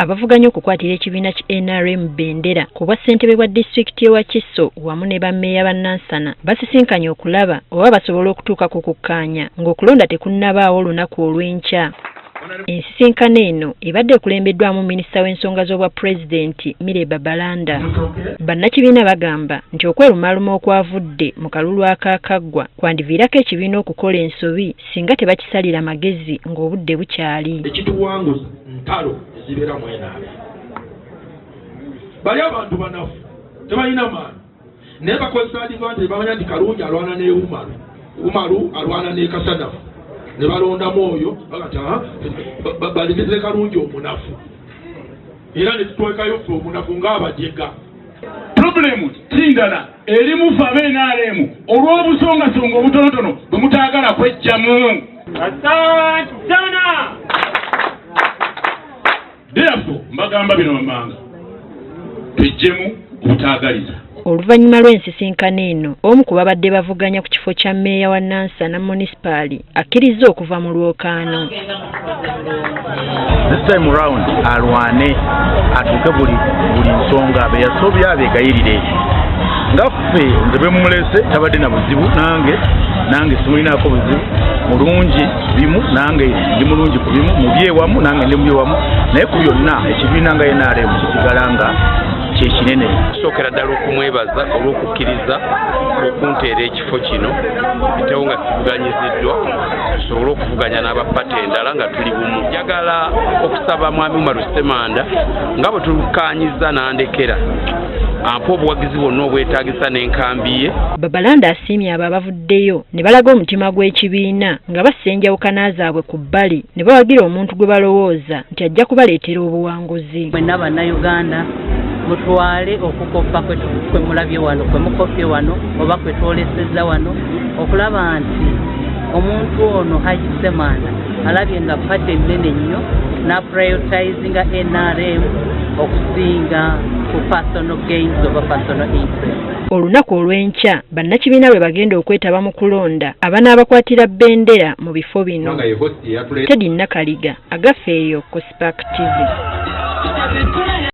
abavuganya okukwatira ekibiina ki NRM bendera ku bwa ssentebe bwa disitulikiti y'ewa Kiso wamu ne bammeeya ba Nansana basisinkanye okulaba oba basobola okutuuka ku kukkaanya ng'okulonda tekunnabaawo olunaku olw'enkya. Ensisinkano eno ebadde ekulembeddwamu minisita w'ensonga z'obwa pulezidenti Mire Babalanda. Bannakibiina bagamba nti okwerumaaluma okwavudde mu kalulu akaakaggwa kwandiviirako ekibiina okukola ensobi singa tebakisalira magezi ng'obudde bukyali. Ekituwanguza ntalo ezibeera mu NRM. Bali abantu banafu tebalina maani naye bakozesa advantage bamanya nti Kalungi alwana ne Umaru alwana ne Kasanafu ne balondamu oyo bagata balimizire Kalungi omunafu era ne tutwekayo ffe omunafu ng'abajega. Problemu tingana erimu fame NRM olw'obusongasonga obutonotono bwe mutaagala kwejjamu. Asante sana. Therefore mbagamba bino wammanga twejjemu obutaagaliza. Oluvannyuma lw'ensisinkano eno omu ku babadde bavuganya ku kifo kya mmeeya wa Nansana munisipaali akkiriza okuva mu lwokaano. This time around alwane atuuke buli nsonga abe yasobya abegayirire nga ffe nze bwe mumulese tabadde na buzibu nange simulinaako buzibu mulungi bimu nange ndi mulungi ku bimu mubyewamu nange ndi mubyewamu naye ku byonna ekibiina nga NRM kisigala nga kyekinene. Sookera ddala okumwebaza olw'okukkiriza okunteera ekifo kino bitewo nga tuvuganyiziddwa tusobole okuvuganya n'abapata endala nga tuli bumu. Njagala okusaba mwami Umaru Ssemanda nga bwe tulukkaanyiza n'andekera ampa obuwagizi bwonna obwetaagisa n'enkambi ye. Babalanda asiimye abo abavuddeyo ne balaga omutima gw'ekibiina nga bassa enjawukana zaabwe ku bbali ne bawagira omuntu gwe balowooza nti ajja kubaleetera obuwanguzi. Mwenna bannayuganda mutwale okukoppa kwe mulabye wano kwe mukopye wano oba kwe twolesezza wano okulaba nti omuntu ono Haji Ssemanda alabye nga pate ennene nnyo na prioritizinga NRM okusinga ku personal gains oba personal interest. Olunaku olw'enkya bannakibiina lwe bagenda okwetaba mu kulonda abanaabakwatira bendera mu bifo bino. Teddy Nakaliga agafeeyo ku Spark TV.